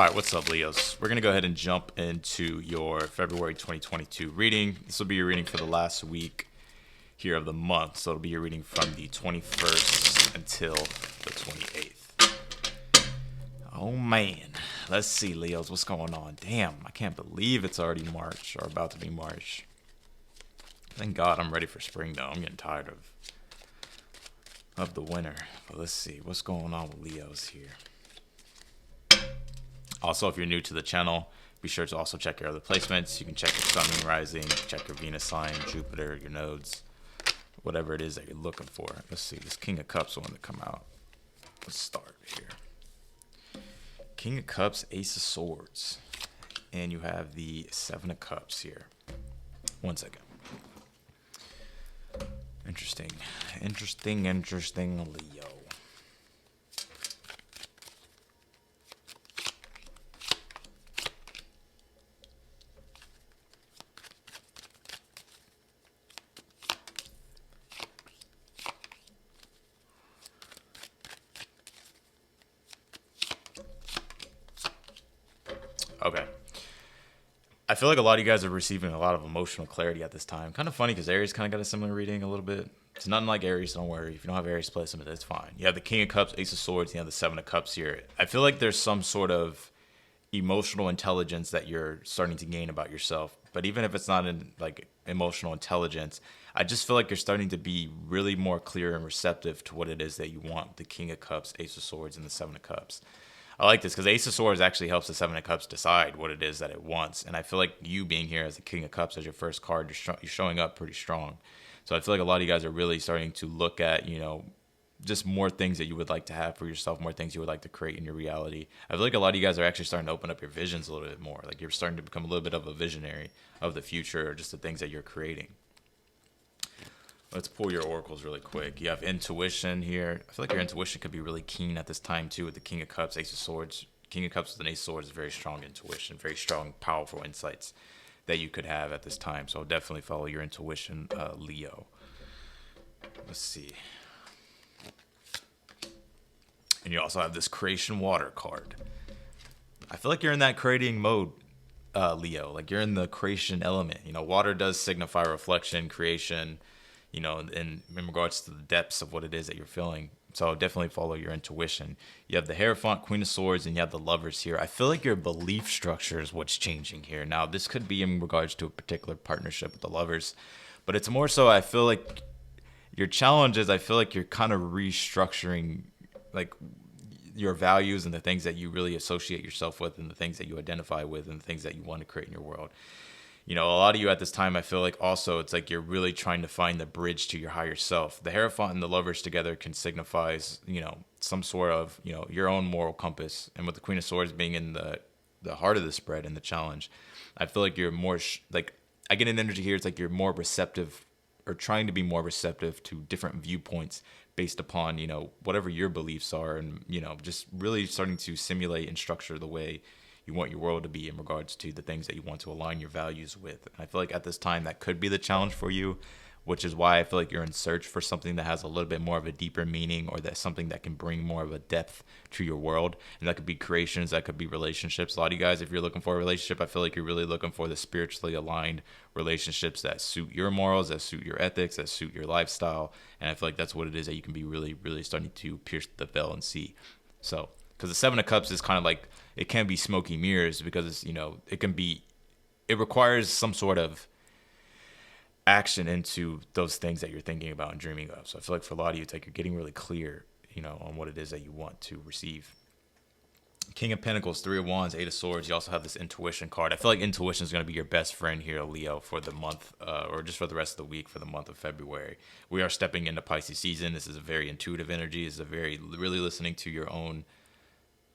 All right, what's up, Leos? We're going to go ahead and jump into your February 2022 reading. This will be your reading for the last week here of the month. So it'll be your reading from the 21st until the 28th. Oh, man. Let's see, Leos, what's going on? Damn, I can't believe it's already March or about to be March. Thank God I'm ready for spring, though. I'm getting tired of the winter. But let's see, what's going on with Leos here? Also, if you're new to the channel, be sure to also check your other placements. You can check your sun, moon, rising, check your Venus sign, Jupiter, your nodes, whatever it is that you're looking for. Let's see, this King of Cups one to come out. Let's start here. King of Cups, Ace of Swords. And you have the Seven of Cups here. One second. Interesting, Leo. Okay. I feel like a lot of you guys are receiving a lot of emotional clarity at this time. Kind of funny because Aries kind of got a similar reading a little bit. It's nothing like Aries, don't worry. If you don't have Aries placement, it's fine. You have the King of Cups, Ace of Swords, and you have the Seven of Cups here. I feel like there's some sort of emotional intelligence that you're starting to gain about yourself. But even if it's not in like emotional intelligence, I just feel like you're starting to be really more clear and receptive to what it is that you want. The King of Cups, Ace of Swords, and the Seven of Cups. I like this because Ace of Swords actually helps the Seven of Cups decide what it is that it wants. And I feel like you being here as the King of Cups as your first card, you're showing up pretty strong. So I feel like a lot of you guys are really starting to look at, just more things that you would like to have for yourself, more things you would like to create in your reality. I feel like a lot of you guys are actually starting to open up your visions a little bit more. Like you're starting to become a little bit of a visionary of the future or just the things that you're creating. Let's pull your oracles really quick. You have intuition here. I feel like your intuition could be really keen at this time too with the King of Cups, Ace of Swords. King of Cups with an Ace of Swords is very strong intuition, very strong, powerful insights that you could have at this time. So definitely follow your intuition, Leo. Let's see. And you also have this Creation Water card. I feel like you're in that creating mode, Leo. Like you're in the creation element. Water does signify reflection, creation, in regards to the depths of what it is that you're feeling. So definitely follow your intuition. You have the Hierophant, Queen of Swords, and you have the Lovers here. I feel like your belief structure is what's changing here. Now, this could be in regards to a particular partnership with the Lovers, but it's more so I feel like your challenge is I feel like you're kind of restructuring like your values and the things that you really associate yourself with and the things that you identify with and the things that you want to create in your world. A lot of you at this time, I feel like also it's like you're really trying to find the bridge to your higher self. The Hierophant and the Lovers together can signify, some sort of, your own moral compass. And with the Queen of Swords being in the heart of the spread and the challenge, I feel like you're more, I get an energy here. It's like you're more receptive or trying to be more receptive to different viewpoints based upon, whatever your beliefs are and, just really starting to simulate and structure the way you want your world to be in regards to the things that you want to align your values with. And I feel like at this time that could be the challenge for you, which is why I feel like you're in search for something that has a little bit more of a deeper meaning or that's something that can bring more of a depth to your world. And that could be creations, that could be relationships. A lot of you guys, if you're looking for a relationship, I feel like you're really looking for the spiritually aligned relationships that suit your morals, that suit your ethics, that suit your lifestyle. And I feel like that's what it is that you can be really, really starting to pierce the veil and see. So, because the Seven of Cups is kind of like, it can be smoky mirrors because, it requires some sort of action into those things that you're thinking about and dreaming of. So I feel like for a lot of you, it's like you're getting really clear, on what it is that you want to receive. King of Pentacles, Three of Wands, Eight of Swords. You also have this intuition card. I feel like intuition is going to be your best friend here, Leo, for the month or just for the rest of the week for the month of February. We are stepping into Pisces season. This is a very intuitive energy. This is a very really listening to your own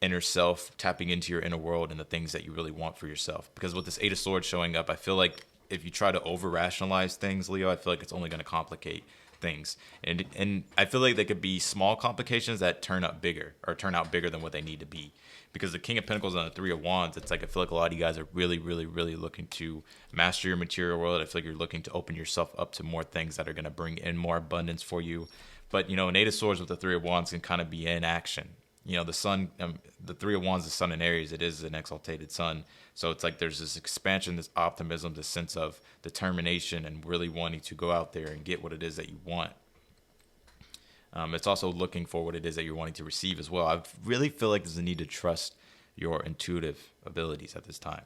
inner self, tapping into your inner world and the things that you really want for yourself. Because with this Eight of Swords showing up, I feel like if you try to over rationalize things, Leo, I feel like it's only going to complicate things. And I feel like they could be small complications that turn out bigger than what they need to be. Because the King of Pentacles and the Three of Wands, it's like I feel like a lot of you guys are really, really, really looking to master your material world. I feel like you're looking to open yourself up to more things that are going to bring in more abundance for you. But, an Eight of Swords with the Three of Wands can kind of be in action. the sun, the Three of Wands, the sun in Aries, it is an exaltated sun. So it's like there's this expansion, this optimism, this sense of determination and really wanting to go out there and get what it is that you want. It's also looking for what it is that you're wanting to receive as well. I really feel like there's a need to trust your intuitive abilities at this time.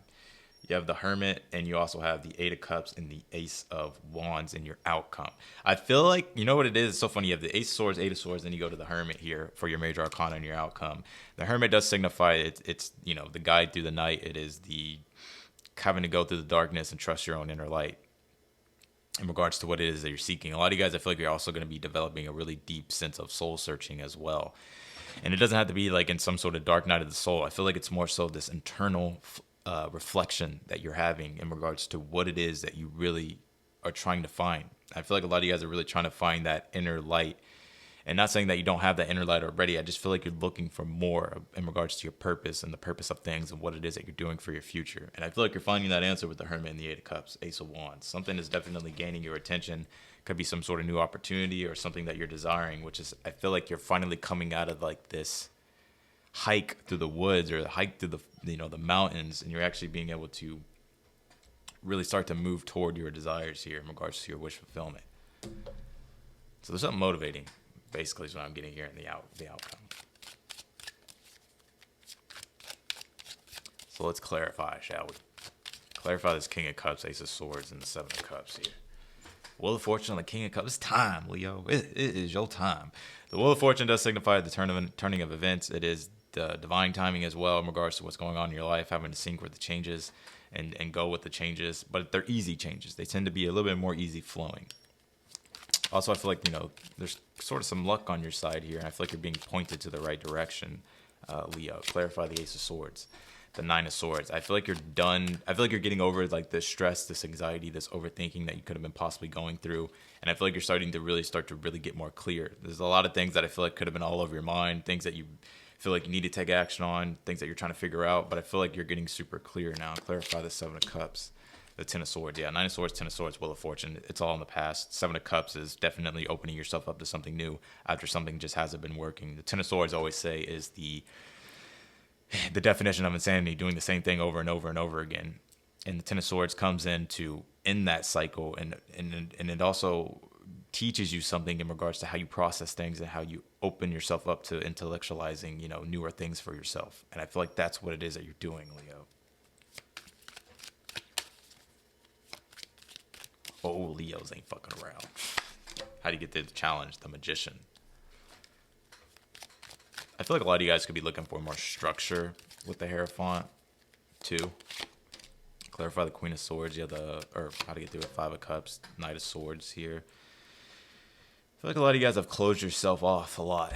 You have the Hermit, and you also have the Eight of Cups and the Ace of Wands in your outcome. I feel like, you know what it is? It's so funny. You have the Ace of Swords, Eight of Swords, then you go to the Hermit here for your major arcana and your outcome. The Hermit does signify it's the guide through the night. It is the having to go through the darkness and trust your own inner light in regards to what it is that you're seeking. A lot of you guys, I feel like you're also going to be developing a really deep sense of soul searching as well. And it doesn't have to be like in some sort of dark night of the soul. I feel like it's more so this internal reflection that you're having in regards to what it is that you really are trying to find. I feel like a lot of you guys are really trying to find that inner light. And not saying that you don't have that inner light already. I just feel like you're looking for more in regards to your purpose and the purpose of things and what it is that you're doing for your future. And I feel like you're finding that answer with the Hermit and the Eight of Cups, Ace of Wands. Something is definitely gaining your attention. Could be some sort of new opportunity or something that you're desiring, which is, I feel like you're finally coming out of like this hike through the woods or the hike through the mountains, and you're actually being able to really start to move toward your desires here in regards to your wish fulfillment. So there's something motivating, basically, is what I'm getting here in the outcome. So let's clarify, shall we? Clarify this King of Cups, Ace of Swords, and the Seven of Cups here. Wheel of Fortune on the King of Cups. It's time, Leo. It is your time. The Wheel of Fortune does signify the turning of events. It is the divine timing as well in regards to what's going on in your life, having to sync with the changes and go with the changes. But they're easy changes. They tend to be a little bit more easy flowing. Also, I feel like, there's sort of some luck on your side here, and I feel like you're being pointed to the right direction, Leo. Clarify the Ace of Swords. The Nine of Swords. I feel like you're done. I feel like you're getting over like this stress, this anxiety, this overthinking that you could have been possibly going through. And I feel like you're starting to really get more clear. There's a lot of things that I feel like could have been all over your mind, things that you feel like you need to take action on, things that you're trying to figure out. But I feel like you're getting super clear now. Clarify the Seven of Cups. The Ten of Swords. Yeah, Nine of Swords, Ten of Swords, Wheel of Fortune. It's all in the past. Seven of Cups is definitely opening yourself up to something new after something just hasn't been working. The Ten of Swords, I always say, is the definition of insanity, doing the same thing over and over and over again. And the Ten of Swords comes in to end that cycle, and it also teaches you something in regards to how you process things and how you open yourself up to intellectualizing, newer things for yourself. And I feel like that's what it is that you're doing, Leo. Oh, Leos ain't fucking around. How do you get through the challenge? The Magician. I feel like a lot of you guys could be looking for more structure with the Hierophant, too. Clarify the Queen of Swords. You have how to get through it. Five of Cups, Knight of Swords here. I feel like a lot of you guys have closed yourself off a lot.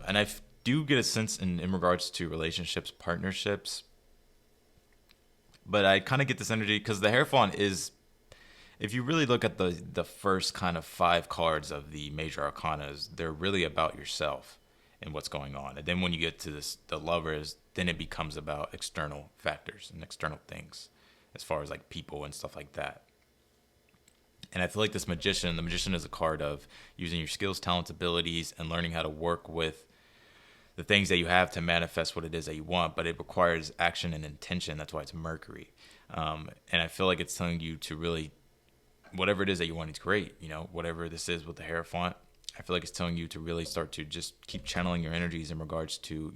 And I do get a sense in regards to relationships, partnerships. But I kind of get this energy because the Hierophant is, if you really look at the first kind of 5 cards of the major arcanas, they're really about yourself and what's going on. And then when you get to the Lovers, then it becomes about external factors and external things as far as like people and stuff like that. And I feel like the Magician is a card of using your skills, talents, abilities, and learning how to work with the things that you have to manifest what it is that you want, but it requires action and intention. That's why it's Mercury. And I feel like it's telling you to really, whatever it is that you want to create, whatever this is with the Hierophant, I feel like it's telling you to really start to just keep channeling your energies in regards to,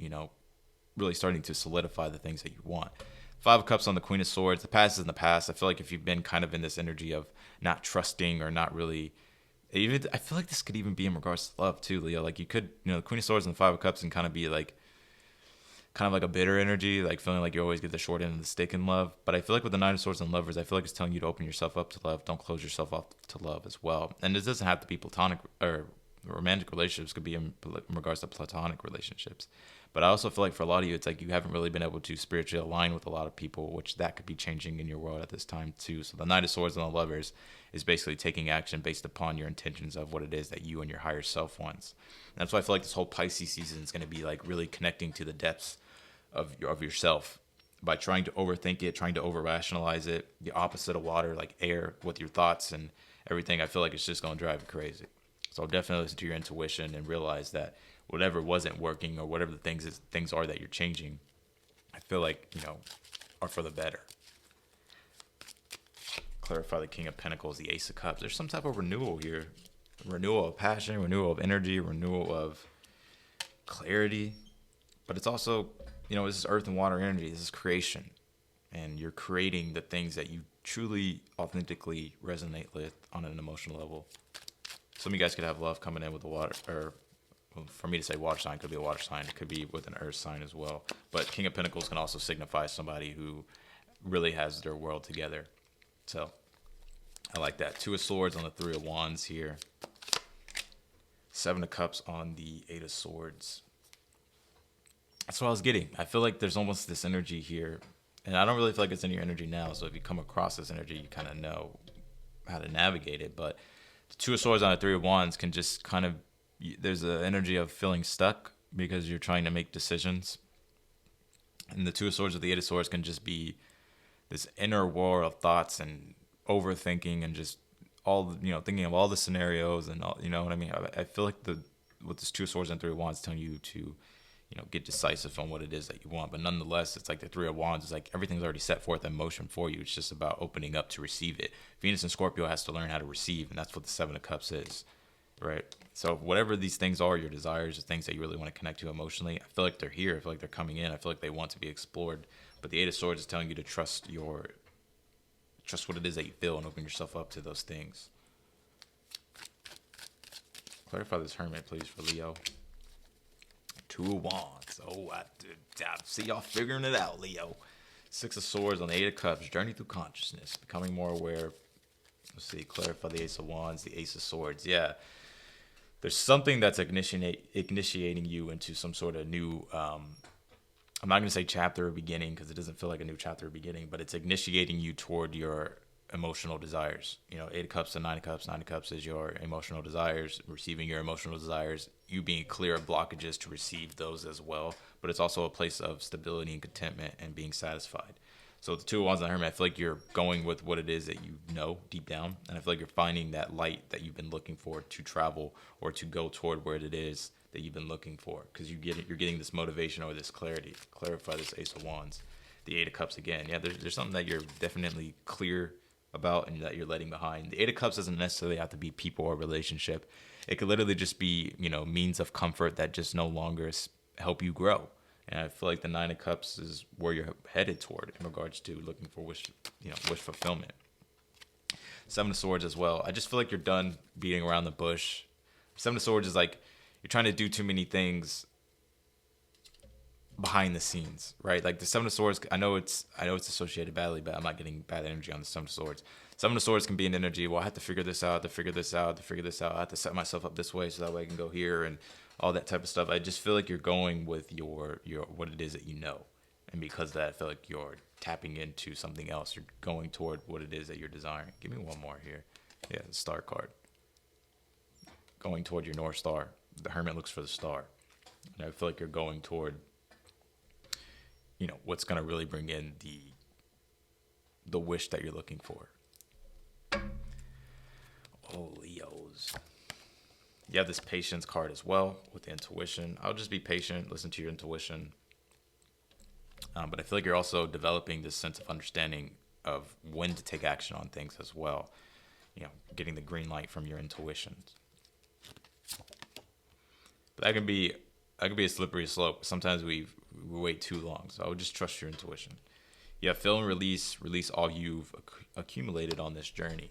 really starting to solidify the things that you want. Five of Cups on the Queen of Swords. The past is in the past. I feel like if you've been kind of in this energy of not trusting or not really, I feel like this could even be in regards to love too, Leo. Like you could, the Queen of Swords and the Five of Cups and kind of like a bitter energy, like feeling like you always get the short end of the stick in love. But I feel like with the Nine of Swords and Lovers, I feel like it's telling you to open yourself up to love. Don't close yourself up to love as well. And this doesn't have to be platonic or romantic relationships, could be in regards to platonic relationships. But I also feel like for a lot of you, it's like you haven't really been able to spiritually align with a lot of people, which that could be changing in your world at this time too. So the Knight of Swords and the Lovers is basically taking action based upon your intentions of what it is that you and your higher self wants. And that's why I feel like this whole Pisces season is going to be like really connecting to the depths of yourself by trying to overthink it, trying to over rationalize it, the opposite of water, like air, with your thoughts and everything. I feel like it's just going to drive you crazy. So definitely listen to your intuition and realize that whatever wasn't working or whatever the things are that you're changing, I feel like, are for the better. Clarify the King of Pentacles, the Ace of Cups. There's some type of renewal here. Renewal of passion, renewal of energy, renewal of clarity. But it's also, this is earth and water energy. This is creation. And you're creating the things that you truly, authentically resonate with on an emotional level. Some of you guys could have love coming in with the water, or for me to say water sign, could be a water sign. It could be with an earth sign as well. But King of Pentacles can also signify somebody who really has their world together. So I like that. Two of Swords on the Three of Wands here. Seven of Cups on the Eight of Swords. That's what I was getting. I feel like there's almost this energy here. And I don't really feel like it's in your energy now. So if you come across this energy, you kind of know how to navigate it. But the Two of Swords on the Three of Wands can just kind of, there's an energy of feeling stuck because you're trying to make decisions. And the Two of Swords with the Eight of Swords can just be this inner war of thoughts and overthinking and just all, thinking of all the scenarios and all, you know what I mean? I feel like with this Two of Swords and Three of Wands telling you to, get decisive on what it is that you want. But nonetheless, it's like the Three of Wands is like everything's already set forth in motion for you. It's just about opening up to receive it. Venus and Scorpio has to learn how to receive, and that's what the Seven of Cups is, right? So whatever these things are, your desires, the things that you really want to connect to emotionally, I feel like they're here. I feel like they're coming in. I feel like they want to be explored. But the Eight of Swords is telling you to trust what it is that you feel and open yourself up to those things. Clarify this Hermit, please, for Leo. Two of Wands. Oh, I see y'all figuring it out, Leo. Six of Swords on the Eight of Cups. Journey through consciousness. Becoming more aware. Let's see. Clarify the Ace of Wands. The Ace of Swords. Yeah. There's something that's initiating you into some sort of new... I'm not going to say chapter or beginning because it doesn't feel like a new chapter or beginning, but it's initiating you toward your emotional desires. Eight of Cups and Nine of Cups. Nine of Cups is your emotional desires, receiving your emotional desires, you being clear of blockages to receive those as well. But it's also a place of stability and contentment and being satisfied. So the Two of Wands and the Hermit, I feel like you're going with what it is that you know deep down. And I feel like you're finding that light that you've been looking for to travel or to go toward where it is that you've been looking for, because you're getting this motivation or this clarity. Clarify this Ace of Wands. The Eight of Cups again. Yeah, there's something that you're definitely clear about and that you're letting behind. The Eight of Cups doesn't necessarily have to be people or relationship. It could literally just be, means of comfort that just no longer help you grow. And I feel like the Nine of Cups is where you're headed toward in regards to looking for wish fulfillment. Seven of Swords as well. I just feel like you're done beating around the bush. Seven of Swords is like you're trying to do too many things behind the scenes, right? Like the Seven of Swords, I know it's associated badly, but I'm not getting bad energy on the Seven of Swords. Seven of Swords can be an energy, well, I have to figure this out, I have to set myself up this way so that way I can go here and all that type of stuff. I just feel like you're going with your what it is that you know. And because of that, I feel like you're tapping into something else. You're going toward what it is that you're desiring. Give me one more here. Yeah, the Star card. Going toward your North Star. The Hermit looks for the star. And I feel like you're going toward, what's going to really bring in the wish that you're looking for. Oh, Leos. You have this Patience card as well with the intuition. I'll just be patient, listen to your intuition. But I feel like you're also developing this sense of understanding of when to take action on things as well. Getting the green light from your intuition. But that can be a slippery slope. Sometimes we wait too long. So I would just trust your intuition. You have feel and release all you've accumulated on this journey.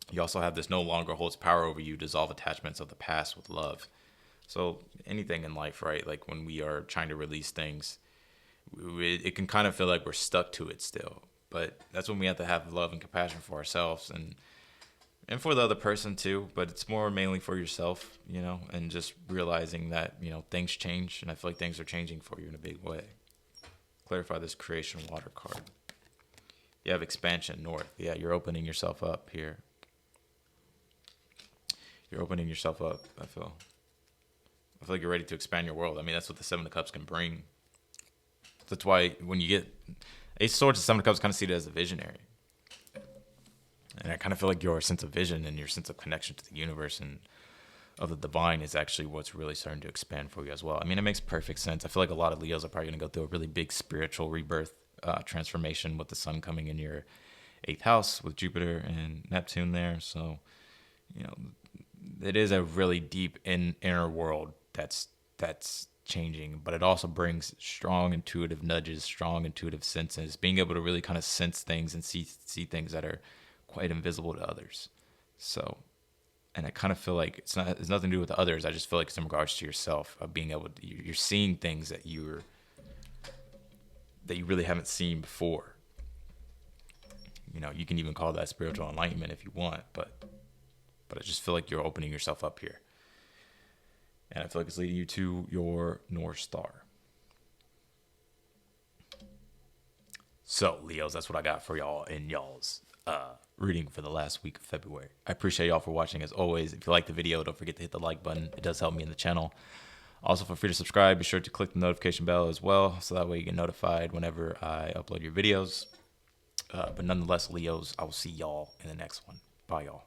You also have this no longer holds power over you, dissolve attachments of the past with love. So anything in life, right? Like when we are trying to release things, it can kind of feel like we're stuck to it still. But that's when we have to have love and compassion for ourselves and for the other person too. But it's more mainly for yourself, and just realizing that, things change. And I feel like things are changing for you in a big way. Clarify this Creation Water card. You have Expansion North. Yeah, you're opening yourself up here. You're opening yourself up, I feel like you're ready to expand your world. I mean, that's what the Seven of Cups can bring. That's why when you get Ace of Swords and Seven of Cups, kind of see it as a visionary. And I kind of feel like your sense of vision and your sense of connection to the universe and of the divine is actually what's really starting to expand for you as well. I mean, it makes perfect sense. I feel like a lot of Leos are probably going to go through a really big spiritual rebirth transformation with the sun coming in your 8th house with Jupiter and Neptune there. So, you know, it is a really deep inner world that's changing, but it also brings strong intuitive nudges, strong intuitive senses, being able to really kind of sense things and see things that are quite invisible to others. So, and I kind of feel like it's nothing to do with the others. I just feel like it's in regards to yourself, of being able to, you're seeing things that you really haven't seen before. You know, you can even call that spiritual enlightenment if you want, but I just feel like you're opening yourself up here. And I feel like it's leading you to your North Star. So, Leos, that's what I got for y'all in y'all's reading for the last week of February. I appreciate y'all for watching as always. If you like the video, don't forget to hit the like button. It does help me in the channel. Also, feel free to subscribe. Be sure to click the notification bell as well, so that way you get notified whenever I upload your videos. But nonetheless, Leos, I will see y'all in the next one. Bye, y'all.